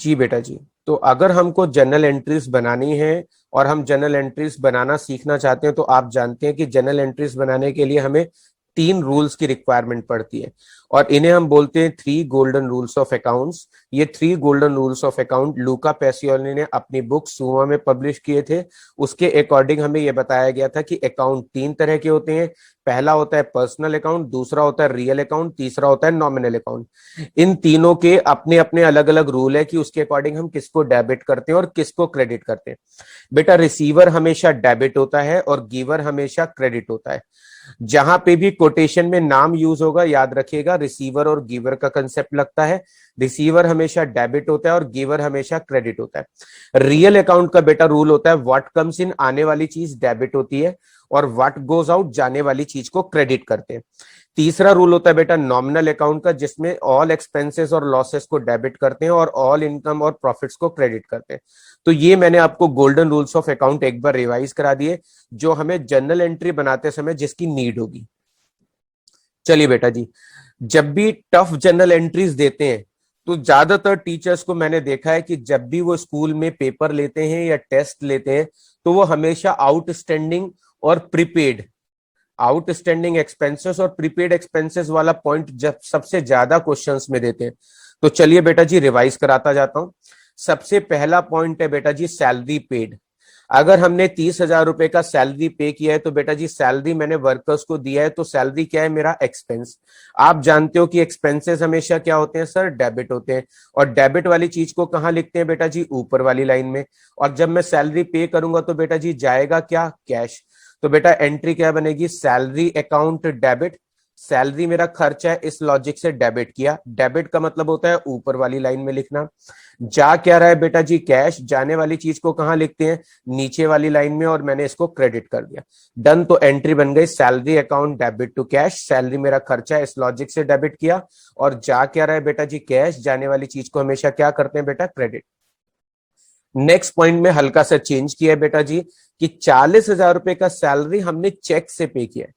जी बेटा जी। तो अगर हमको जर्नल एंट्रीज बनानी है और हम जर्नल एंट्रीज बनाना सीखना चाहते हैं, तो आप जानते हैं कि जर्नल एंट्रीज बनाने के लिए हमें 3 रूल्स की रिक्वायरमेंट पड़ती है, और इन्हें हम बोलते हैं 3 गोल्डन रूल्स ऑफ अकाउंट्स। ये 3 golden rules of account Luka Pacioli ने अपनी बुक सुमा में पब्लिश किए थे। उसके अकॉर्डिंग हमें यह बताया गया था कि अकाउंट 3 तरह के होते हैं। पहला होता है पर्सनल अकाउंट, दूसरा होता है रियल अकाउंट, तीसरा होता है नॉमिनल अकाउंट। इन तीनों के अपने अपने अलग अलग रूल है कि उसके अकॉर्डिंग हम किसको डेबिट करते हैं और किसको क्रेडिट करते हैं। बेटा रिसीवर हमेशा डेबिट होता है और गिवर हमेशा क्रेडिट होता है। जहां पे भी कोटेशन में नाम यूज होगा, याद रखिएगा रिसीवर और गिवर का कंसेप्ट लगता है। रिसीवर हमेशा डेबिट होता है और गिवर हमेशा क्रेडिट होता है। रियल अकाउंट का बेटा रूल होता है व्हाट कम्स इन, आने वाली चीज डेबिट होती है, और व्हाट गोज आउट, जाने वाली चीज को क्रेडिट करते हैं। तीसरा रूल होता है बेटा नॉमिनल अकाउंट का, जिसमें ऑल एक्सपेंसेस और लॉसेस को डेबिट करते हैं और ऑल इनकम और प्रॉफिट्स को क्रेडिट करते हैं। तो ये मैंने आपको गोल्डन रूल्स ऑफ अकाउंट एक बार रिवाइज करा दिए, जो हमें जर्नल एंट्री बनाते समय जिसकी नीड होगी। चलिए बेटा जी, जब भी टफ जर्नल एंट्रीज देते हैं, तो ज्यादातर टीचर्स को मैंने देखा है कि जब भी वो स्कूल में पेपर लेते हैं या टेस्ट लेते हैं, तो वो हमेशा आउटस्टैंडिंग और प्रीपेड, आउटस्टैंडिंग एक्सपेंसेस और प्रीपेड एक्सपेंसेस वाला पॉइंट जब सबसे ज्यादा क्वेश्चंस में देते हैं। तो चलिए बेटा जी रिवाइज कराता जाता हूं। सबसे पहला पॉइंट है बेटा जी सैलरी पेड। अगर हमने 30,000 रुपए का सैलरी पे किया है, तो बेटा जी सैलरी मैंने वर्कर्स को दिया है, तो सैलरी क्या है, मेरा एक्सपेंस। आप जानते हो कि एक्सपेंसेस हमेशा क्या होते हैं सर, डेबिट होते हैं। और डेबिट वाली चीज को कहां लिखते हैं बेटा जी, ऊपर वाली लाइन में। और जब मैं सैलरी पे करूंगा तो बेटा जी जाएगा क्या, कैश। तो बेटा एंट्री क्या बनेगी, सैलरी अकाउंट डेबिट। सैलरी मेरा खर्चा है, इस लॉजिक से डेबिट किया। डेबिट का मतलब होता है ऊपर वाली लाइन में लिखना। जा क्या रहा है बेटा जी, कैश। जाने वाली चीज को कहां लिखते हैं, नीचे वाली लाइन में, और मैंने इसको क्रेडिट कर दिया। डन। तो एंट्री बन गई salary account debit to cash. Salary मेरा खर्चा है, इस लॉजिक से डेबिट किया। और जा क्या रहा है बेटा जी, कैश। जाने वाली चीज को हमेशा क्या करते हैं बेटा, क्रेडिट। नेक्स्ट पॉइंट में हल्का सा चेंज किया है बेटा जी, कि 40,000 रुपए का सैलरी हमने चेक से पे किया है।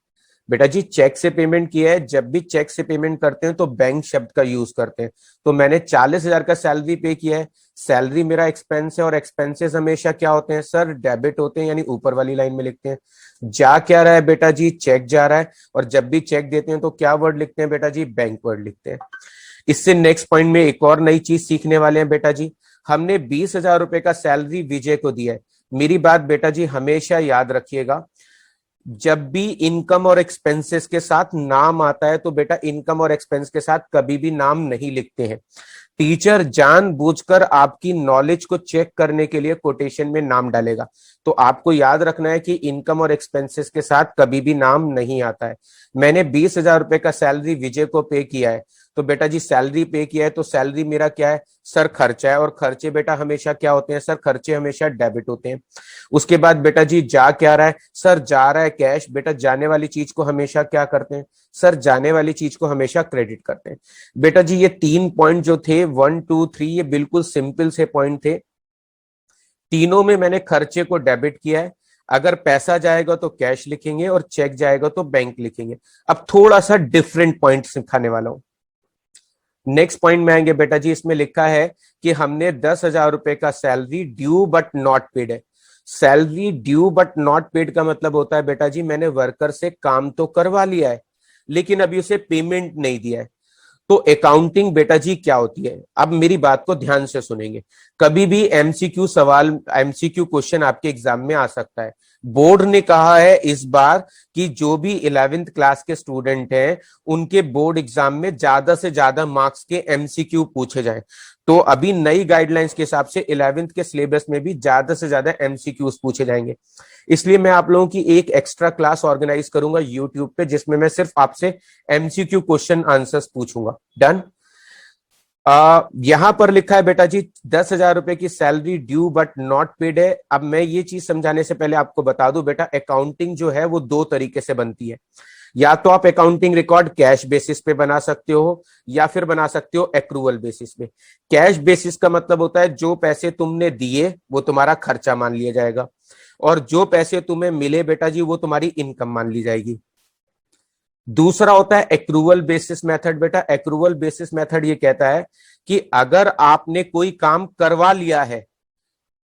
बेटा जी चेक से पेमेंट किया है, जब भी चेक से पेमेंट करते हैं तो बैंक शब्द का यूज करते हैं। तो मैंने 40,000 का सैलरी पे किया है। सैलरी मेरा एक्सपेंस है, और एक्सपेंसेस हमेशा क्या होते हैं सर, डेबिट होते हैं, यानी ऊपर वाली लाइन में लिखते हैं। जा क्या रहा है बेटा जी, चेक जा रहा है। और जब भी चेक देते हैं तो क्या वर्ड लिखते हैं बेटा जी, बैंक वर्ड लिखते हैं। इससे नेक्स्ट पॉइंट में एक और नई चीज सीखने वाले हैं बेटा जी। हमने 20,000 रुपए का सैलरी विजय को दिया है। मेरी बात बेटा जी हमेशा याद रखिएगा, जब भी इनकम और एक्सपेंसेस के साथ नाम आता है, तो बेटा इनकम और एक्सपेंस के साथ कभी भी नाम नहीं लिखते हैं। टीचर जानबूझकर आपकी नॉलेज को चेक करने के लिए कोटेशन में नाम डालेगा। तो आपको याद रखना है कि इनकम और एक्सपेंसेस के साथ कभी भी नाम नहीं आता है। मैंने 20,000 रुपए का सैलरी विजय को पे किया है, तो बेटा जी सैलरी पे किया है, तो सैलरी मेरा क्या है सर, खर्चा है। और खर्चे बेटा हमेशा क्या होते हैं सर, खर्चे हमेशा डेबिट होते हैं। उसके बाद बेटा जी जा क्या रहा है सर, जा रहा है कैश। बेटा जाने वाली चीज को हमेशा क्या करते हैं सर, जाने वाली चीज को हमेशा क्रेडिट करते हैं। बेटा जी ये 3 पॉइंट जो थे 1 2 3, ये बिल्कुल सिंपल से पॉइंट थे। तीनों में मैंने खर्चे को डेबिट किया है। अगर पैसा जाएगा तो कैश लिखेंगे, और चेक जाएगा तो बैंक लिखेंगे। अब थोड़ा सा डिफरेंट पॉइंट सिखाने वाला हूं। नेक्स्ट पॉइंट में आएंगे बेटा जी, इसमें लिखा है कि हमने 10,000 रुपए का salary due but not paid है। Salary due but not paid का मतलब होता है बेटा जी, मैंने वर्कर से काम तो करवा लिया है, लेकिन अभी उसे पेमेंट नहीं दिया है। तो अकाउंटिंग बेटा जी क्या होती है, अब मेरी बात को ध्यान से सुनेंगे। कभी भी एमसीक्यू सवाल, एमसीक्यू क्वेश्चन आपके एग्जाम में आ सकता है। बोर्ड ने कहा है इस बार कि जो भी 11th क्लास के स्टूडेंट हैं, उनके बोर्ड एग्जाम में ज्यादा से ज्यादा मार्क्स के एमसीक्यू पूछे जाएं। तो अभी नई गाइडलाइंस के हिसाब से 11th के सिलेबस में भी ज्यादा से ज्यादा एमसीक्यूज पूछे जाएंगे। इसलिए मैं आप लोगों की एक एक्स्ट्रा क्लास ऑर्गेनाइज करूंगा यूट्यूब पे, जिसमें मैं सिर्फ आपसे एमसीक्यू क्वेश्चन आंसर्स पूछूंगा। डन। यहां पर लिखा है बेटा जी 10,000 रुपए की salary due but not paid है। अब मैं ये चीज समझाने से पहले आपको बता दूं बेटा, अकाउंटिंग जो है वो 2 तरीके से बनती है। या तो आप अकाउंटिंग रिकॉर्ड कैश बेसिस पे बना सकते हो, या फिर बना सकते हो एक्रूवल बेसिस पे। कैश बेसिस का मतलब होता है जो पैसे तुमने दिए वो तुम्हारा खर्चा मान लिया जाएगा, और जो पैसे तुम्हें मिले बेटा जी वो तुम्हारी इनकम मान ली जाएगी। दूसरा होता है एक्रूवल बेसिस मेथड। बेटा एक्रूवल बेसिस मेथड ये कहता है कि अगर आपने कोई काम करवा लिया है,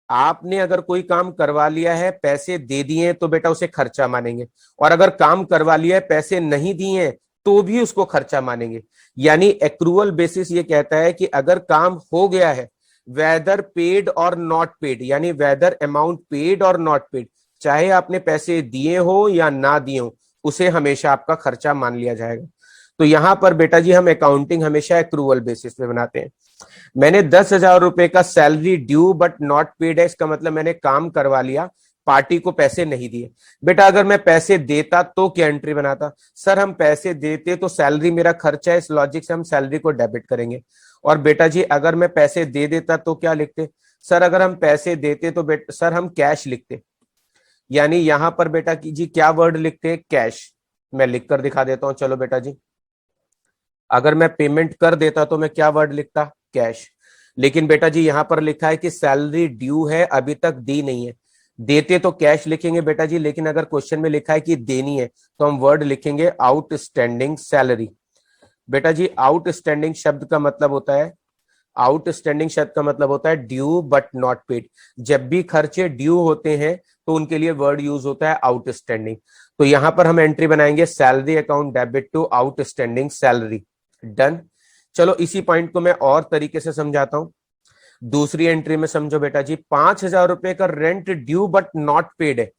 आपने अगर कोई काम करवा लिया है, पैसे दे दिए तो बेटा उसे खर्चा मानेंगे, और अगर काम करवा लिया है पैसे नहीं दिए तो भी उसको खर्चा मानेंगे। यानी एक्रूवल बेसिस ये कहता है कि अगर काम हो गया है, वेदर पेड और नॉट पेड, यानी वेदर अमाउंट पेड और नॉट पेड, चाहे आपने पैसे दिए हो या ना दिए हो, उसे हमेशा आपका खर्चा मान लिया जाएगा। तो यहां पर बेटा जी हम अकाउंटिंग हमेशा एक्रूवल बेसिस पे बनाते हैं। मैंने 10,000 रुपए का salary due but not paid है, इसका मतलब मैंने काम करवा लिया, पार्टी को पैसे नहीं दिए। बेटा अगर मैं पैसे देता तो क्या एंट्री बनाता? सर हम पैसे देते तो सैलरी मेरा खर्चा है, इस लॉजिक से हम सैलरी को डेबिट करेंगे। और बेटा जी अगर मैं पैसे दे देता तो क्या लिखते? सर अगर हम पैसे देते तो बेटा सर हम कैश लिखते। यानी यहां पर बेटा की जी क्या वर्ड लिखते हैं? कैश। मैं लिख कर दिखा देता हूं, चलो बेटा जी। अगर मैं पेमेंट कर देता तो मैं क्या वर्ड लिखता? कैश। लेकिन बेटा जी यहां पर लिखा है कि सैलरी ड्यू है, अभी तक दी नहीं है। देते तो कैश लिखेंगे बेटा जी, लेकिन अगर क्वेश्चन में लिखा है कि देनी है तो हम वर्ड लिखेंगे आउटस्टैंडिंग सैलरी। बेटा जी आउटस्टैंडिंग शब्द का मतलब होता है, आउटस्टैंडिंग शब्द का मतलब होता है ड्यू बट नॉट पेड। जब भी खर्चे ड्यू होते हैं तो उनके लिए वर्ड यूज होता है आउटस्टैंडिंग। तो यहां पर हम एंट्री बनाएंगे salary account debit to outstanding salary. Done. चलो इसी पॉइंट को मैं और तरीके से समझाता हूं। दूसरी एंट्री में समझो बेटा जी, 5,000 रुपए का rent due but not paid है।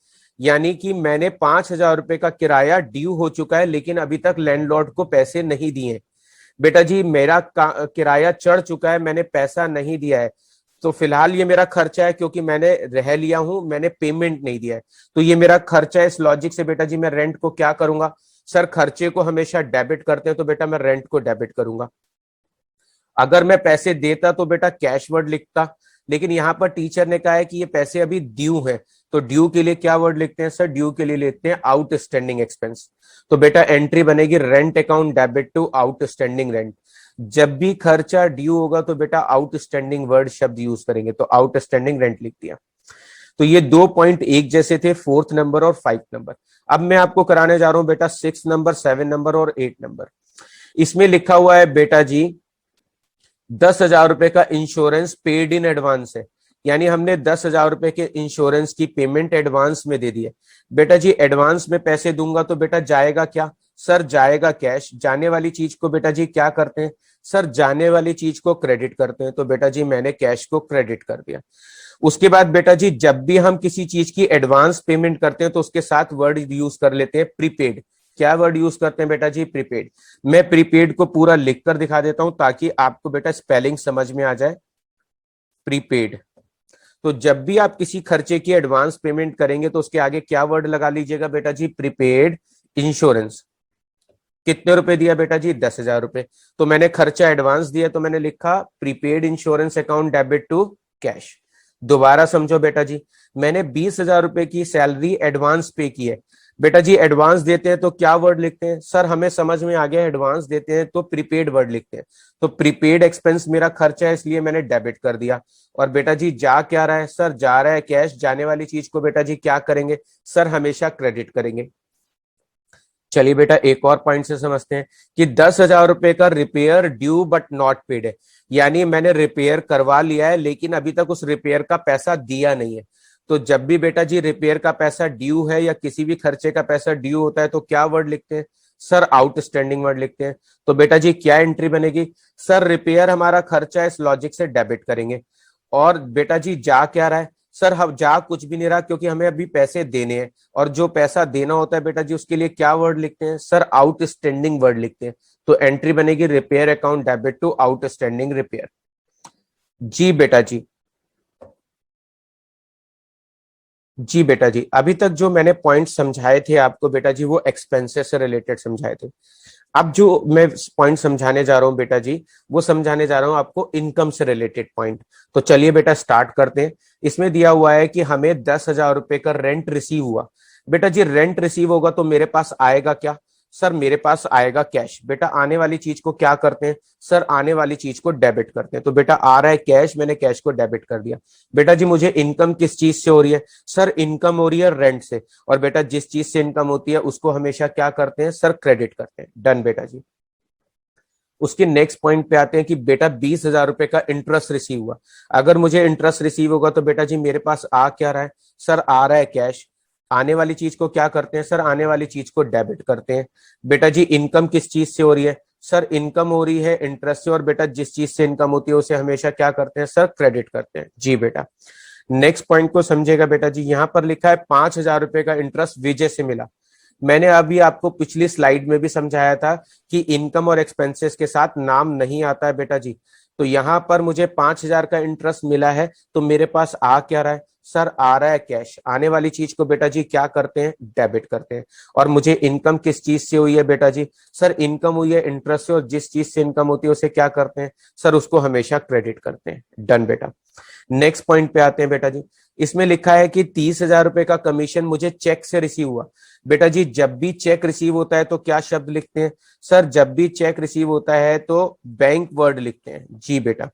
यानी कि मैंने 5,000 रुपए का किराया ड्यू हो चुका है, लेकिन अभी तक लैंडलॉर्ड को पैसे नहीं दिए। बेटा जी मेरा किराया चढ़ चुका है, मैंने पैसा नहीं दिया है, तो फिलहाल ये मेरा खर्चा है क्योंकि मैंने रह लिया हूं, मैंने पेमेंट नहीं दिया है, तो ये मेरा खर्चा है। इस लॉजिक से बेटा जी मैं रेंट को क्या करूंगा? सर खर्चे को हमेशा डेबिट करते हैं, तो बेटा मैं रेंट को डेबिट करूंगा। अगर मैं पैसे देता तो बेटा कैश वर्ड लिखता, लेकिन यहां पर टीचर ने कहा है कि ये पैसे अभी ड्यू है, तो ड्यू के लिए क्या वर्ड लिखते हैं? सर ड्यू के लिए लिखते हैं आउटस्टैंडिंग एक्सपेंस। तो बेटा एंट्री बनेगी rent account debit to outstanding rent. जब भी खर्चा ड्यू होगा तो बेटा आउटस्टैंडिंग वर्ड शब्द यूज करेंगे, तो आउटस्टैंडिंग रेंट लिख दिया। तो ये दो पॉइंट एक जैसे थे, 4th नंबर और 5th नंबर। अब मैं आपको कराने जा रहा हूं बेटा 6 नंबर, 7 नंबर और 8 नंबर। इसमें लिखा हुआ है बेटा जी 10,000 रुपए का इंश्योरेंस पेड इन एडवांस है। यानी हमने 10,000 रुपए के इंश्योरेंस की पेमेंट एडवांस में दे दी है। बेटा जी एडवांस में पैसे दूंगा तो बेटा जाएगा क्या? सर जाएगा कैश। जाने वाली चीज को बेटा जी क्या करते हैं? सर जाने वाली चीज को क्रेडिट करते हैं, तो बेटा जी मैंने कैश को क्रेडिट कर दिया। उसके बाद बेटा जी जब भी हम किसी चीज की एडवांस पेमेंट करते हैं तो उसके साथ वर्ड यूज कर लेते हैं प्रीपेड। क्या वर्ड यूज करते हैं बेटा जी? प्रीपेड। मैं प्रीपेड को पूरा लिख कर दिखा देता हूं ताकि आपको बेटा स्पेलिंग समझ में आ जाए। प्रीपेड। तो जब भी आप किसी खर्चे की एडवांस पेमेंट करेंगे तो उसके आगे क्या वर्ड लगा लीजिएगा बेटा जी? Prepaid insurance. कितने रुपए दिया बेटा जी? 10,000 रुपए। तो मैंने खर्चा एडवांस दिया तो मैंने लिखा prepaid insurance account debit to cash. दोबारा समझो बेटा जी, मैंने 20,000 रुपए की सैलरी एडवांस पे की है। बेटा जी एडवांस देते हैं तो क्या वर्ड लिखते हैं? सर हमें समझ में आ गया, एडवांस देते हैं तो प्रीपेड वर्ड लिखते हैं। तो प्रीपेड एक्सपेंस मेरा खर्चा है, इसलिए मैंने डेबिट कर दिया। और बेटा जी जा क्या रहा है? सर जा रहा है कैश। जाने वाली चीज को बेटा जी क्या करेंगे? सर हमेशा क्रेडिट करेंगे। चलिए बेटा एक और पॉइंट से समझते हैं कि 10,000 रुपए का repair due but not paid है। यानी मैंने रिपेयर करवा लिया है लेकिन अभी तक उस रिपेयर का पैसा दिया नहीं है। तो जब भी बेटा जी रिपेयर का पैसा ड्यू है या किसी भी खर्चे का पैसा ड्यू होता है तो क्या वर्ड लिखते हैं? सर आउटस्टैंडिंग वर्ड लिखते हैं। तो बेटा जी क्या एंट्री बनेगी? सर रिपेयर हमारा खर्चा है, इस लॉजिक से डेबिट करेंगे। और बेटा जी जा क्या रहा है? सर हम जा कुछ भी नहीं रहा क्योंकि हमें अभी पैसे देने हैं, और जो पैसा देना होता है बेटा जी उसके लिए क्या वर्ड लिखते हैं? सर आउटस्टैंडिंग वर्ड लिखते हैं। तो एंट्री बनेगी repair account debit to outstanding repair. जी बेटा जी। जी बेटा जी अभी तक जो मैंने पॉइंट समझाए थे आपको बेटा जी वो एक्सपेंसेस से रिलेटेड समझाए थे। अब जो मैं पॉइंट समझाने जा रहा हूं बेटा जी, वो समझाने जा रहा हूं आपको इनकम से रिलेटेड पॉइंट। तो चलिए बेटा स्टार्ट करते हैं। इसमें दिया हुआ है कि हमें 10,000 रुपए का रेंट रिसीव हुआ। बेटा जी रेंट रिसीव होगा तो मेरे पास आएगा क्या? सर मेरे पास आएगा कैश। बेटा आने वाली चीज को क्या करते हैं, सर आने वाली चीज को डेबिट करते हैं। तो बेटा आ रहा है कैश, मैंने कैश को डेबिट कर दिया। बेटा जी मुझे इनकम किस चीज से हो रही है, सर इनकम हो रही है रेंट से। और बेटा जिस चीज से इनकम होती है उसको हमेशा क्या करते हैं, सर क्रेडिट करते हैं। डन बेटा जी। उसके नेक्स्ट पॉइंट पे आते हैं कि बेटा 20,000 रुपए का इंटरेस्ट रिसीव हुआ। अगर मुझे इंटरेस्ट रिसीव होगा तो बेटा जी मेरे पास आ क्या रहा है, सर आ रहा है कैश। आने वाली चीज को क्या करते हैं, सर आने वाली चीज को डेबिट करते हैं। बेटा जी इनकम किस चीज से हो रही है, सर इनकम हो रही है इंटरेस्ट से। और बेटा जिस चीज से इनकम होती है उसे हमेशा क्या करते हैं, सर क्रेडिट करते हैं। जी बेटा। नेक्स्ट पॉइंट को समझेगा बेटा जी, यहां पर लिखा है 5,000 रुपए का इंटरेस्ट विजय से मिला। मैंने अभी आपको पिछली स्लाइड में भी समझाया था कि इनकम और एक्सपेंसेस के साथ नाम नहीं आता है बेटा जी। तो यहां पर मुझे 5,000 का इंटरेस्ट मिला है, तो मेरे पास आ क्या रहा है, सर आ रहा है कैश। आने वाली चीज को बेटा जी क्या करते हैं, डेबिट करते हैं। और मुझे इनकम किस चीज से हुई है बेटा जी, सर इनकम हुई है इंटरेस्ट से। और जिस चीज से इनकम होती है उसे क्या करते हैं, सर उसको हमेशा क्रेडिट करते हैं। डन बेटा। नेक्स्ट पॉइंट पे आते हैं बेटा जी। इसमें लिखा है कि 30,000 रुपए का कमीशन मुझे चेक से रिसीव हुआ। बेटा जी जब भी चेक रिसीव होता है तो क्या शब्द लिखते हैं, सर जब भी चेक रिसीव होता है तो बैंक वर्ड लिखते हैं। जी बेटा।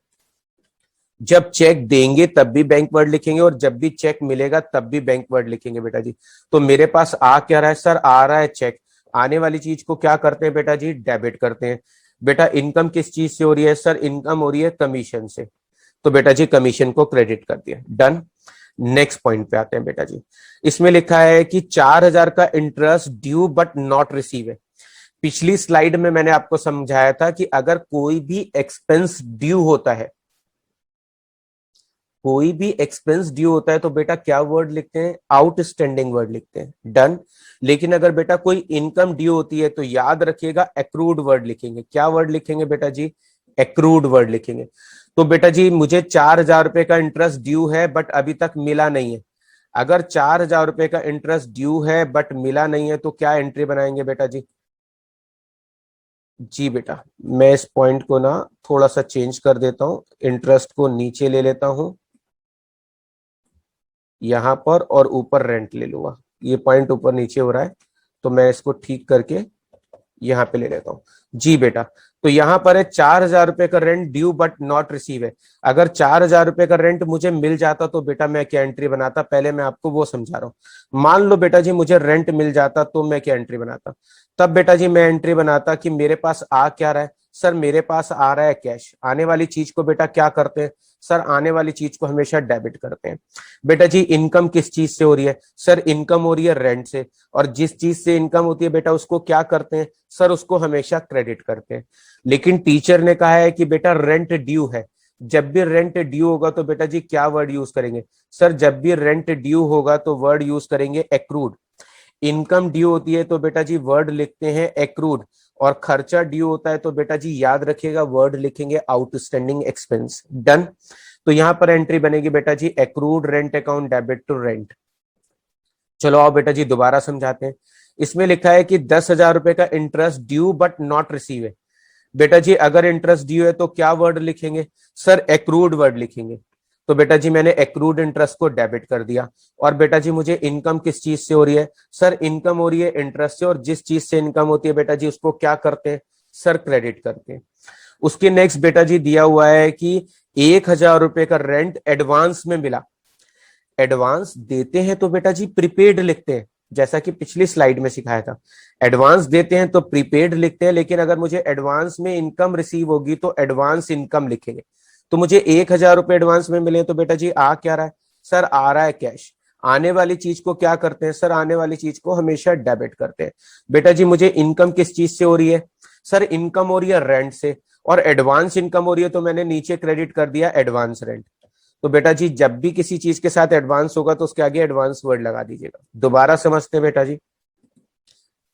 जब चेक देंगे तब भी बैंक वर्ड लिखेंगे, और जब भी चेक मिलेगा तब भी बैंक वर्ड लिखेंगे बेटा जी। तो मेरे पास आ क्या रहा है, सर आ रहा है चेक। आने वाली चीज को क्या करते हैं बेटा जी, डेबिट करते हैं। बेटा इनकम किस चीज से हो रही है, सर इनकम हो रही है कमीशन से। तो बेटा जी कमीशन को क्रेडिट कर दिया। डन। नेक्स्ट पॉइंट पे आते हैं बेटा जी। इसमें लिखा है कि 4,000 का interest due but not receive है। पिछली स्लाइड में मैंने आपको समझाया था कि अगर कोई भी एक्सपेंस ड्यू होता है, कोई भी एक्सपेंस ड्यू होता है तो बेटा क्या वर्ड लिखते हैं, आउटस्टैंडिंग वर्ड लिखते हैं। डन। लेकिन अगर बेटा कोई इनकम ड्यू होती है तो याद रखिएगा एक्रूड वर्ड लिखेंगे। क्या वर्ड लिखेंगे बेटा जी, एक्रूड वर्ड लिखेंगे। तो बेटा जी मुझे 4,000 रुपए का इंटरेस्ट ड्यू है बट अभी तक मिला नहीं है। अगर 4,000 रुपए का इंटरेस्ट ड्यू है बट मिला नहीं है तो क्या एंट्री बनाएंगे बेटा जी। जी बेटा मैं इस पॉइंट को ना थोड़ा सा चेंज कर देता हूं, इंटरेस्ट को नीचे ले लेता हूं यहां पर, और ऊपर रेंट ले लूंगा। ये पॉइंट ऊपर नीचे हो रहा है तो मैं इसको ठीक करके यहाँ पे ले लेता हूँ। जी बेटा। तो यहाँ पर है 4,000 रुपए का rent due but not receive है। अगर 4,000 रुपए का रेंट मुझे मिल जाता तो बेटा मैं क्या एंट्री बनाता, पहले मैं आपको वो समझा रहा हूँ। मान लो बेटा जी मुझे रेंट मिल जाता तो मैं क्या एंट्री बनाता, तब बेटा जी मैं एंट्री बनाता कि मेरे पास आ क्या रहा है, सर मेरे पास आ रहा है कैश। आने वाली चीज को बेटा क्या करते हैं, सर आने वाली चीज को हमेशा डेबिट करते हैं। बेटा जी इनकम किस चीज से हो रही है, सर इनकम हो रही है रेंट से। और जिस चीज से इनकम होती है बेटा उसको क्या करते हैं, सर उसको हमेशा क्रेडिट करते हैं। लेकिन टीचर ने कहा है कि बेटा रेंट ड्यू है। जब भी रेंट ड्यू होगा तो बेटा जी क्या वर्ड यूज करेंगे, सर जब भी रेंट ड्यू होगा तो वर्ड यूज करेंगे एक्रूड। इनकम ड्यू होती है तो बेटा जी वर्ड लिखते हैं एक्रूड। और खर्चा ड्यू होता है तो बेटा जी याद रखिएगा वर्ड लिखेंगे आउटस्टैंडिंग एक्सपेंस। डन। तो यहां पर एंट्री बनेगी बेटा जी accrued rent account debit to rent. चलो आओ बेटा जी दोबारा समझाते हैं। इसमें लिखा है कि 10,000 रुपए का interest due but not receive है। बेटा जी अगर इंटरेस्ट ड्यू है तो क्या वर्ड लिखेंगे, सर एक्रूड वर्ड लिखेंगे। तो बेटा जी मैंने एक्रूड इंटरेस्ट को डेबिट कर दिया। और बेटा जी मुझे इनकम किस चीज से हो रही है, सर इनकम हो रही है इंटरेस्ट से। और जिस चीज से इनकम होती है बेटा जी उसको क्या करते हैं, सर क्रेडिट करते हैं। उसके नेक्स्ट बेटा जी दिया हुआ है कि 1,000 रुपए का रेंट एडवांस में मिला। एडवांस देते हैं तो बेटा जी प्रीपेड लिखते हैं, जैसा कि पिछली स्लाइड में सिखाया था। एडवांस देते हैं तो प्रीपेड लिखते हैं, लेकिन अगर मुझे एडवांस में इनकम रिसीव होगी तो एडवांस इनकम लिखेंगे। तो मुझे 1,000 रुपए एडवांस में मिले तो बेटा जी आ क्या रहा है, सर आ रहा है कैश। आने वाली चीज को क्या करते हैं, सर आने वाली चीज को हमेशा डेबिट करते हैं। बेटा जी मुझे इनकम किस चीज से हो रही है, सर इनकम हो रही है रेंट से। और एडवांस इनकम हो रही है तो मैंने नीचे क्रेडिट कर दिया एडवांस रेंट। तो बेटा जी जब भी किसी चीज के साथ एडवांस होगा तो उसके आगे एडवांस वर्ड लगा दीजिएगा। दोबारा समझते हैं बेटा जी।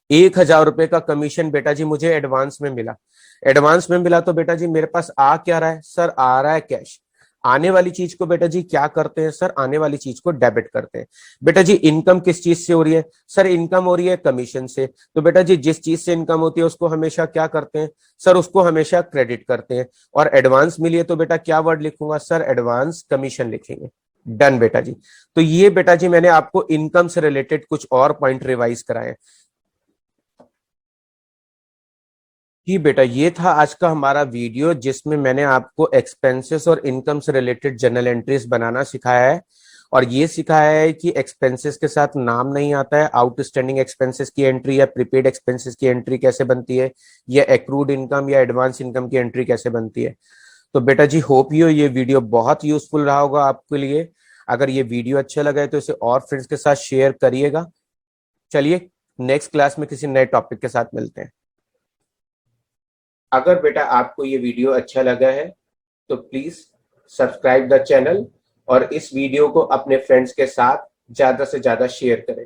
1,000 रुपए का कमीशन बेटा जी मुझे एडवांस में मिला। एडवांस में मिला तो बेटा जी मेरे पास आ क्या रहा है, सर आ रहा है कैश। आने वाली चीज को बेटा जी क्या करते हैं, सर आने वाली चीज को डेबिट करते हैं। बेटा जी इनकम किस चीज से हो रही है, सर इनकम हो रही है कमीशन से। तो बेटा जी जिस चीज से इनकम होती है उसको हमेशा क्या करते हैं, सर उसको हमेशा क्रेडिट करते हैं। और एडवांस मिली है तो बेटा क्या वर्ड लिखूंगा, सर एडवांस कमीशन लिखेंगे। डन बेटा जी। तो ये बेटा जी मैंने आपको इनकम से रिलेटेड कुछ और पॉइंट रिवाइज कराए। जी बेटा, ये था आज का हमारा वीडियो जिसमें मैंने आपको एक्सपेंसेस और इनकम से रिलेटेड जर्नल एंट्रीज बनाना सिखाया है। और ये सिखाया है कि एक्सपेंसेस के साथ नाम नहीं आता है, आउटस्टैंडिंग एक्सपेंसेस की एंट्री या प्रीपेड एक्सपेंसेस की एंट्री कैसे बनती है, या एक्रूड इनकम या एडवांस इनकम की एंट्री कैसे बनती है। तो बेटा जी, होप ये वीडियो बहुत यूजफुल रहा होगा आपके लिए। अगर ये वीडियो अच्छा लगा है तो इसे और फ्रेंड्स के साथ शेयर करिएगा। चलिए, नेक्स्ट क्लास में किसी नए टॉपिक के साथ मिलते हैं। अगर बेटा आपको ये वीडियो अच्छा लगा है तो प्लीज सब्सक्राइब द चैनल और इस वीडियो को अपने फ्रेंड्स के साथ ज्यादा से ज्यादा शेयर करें।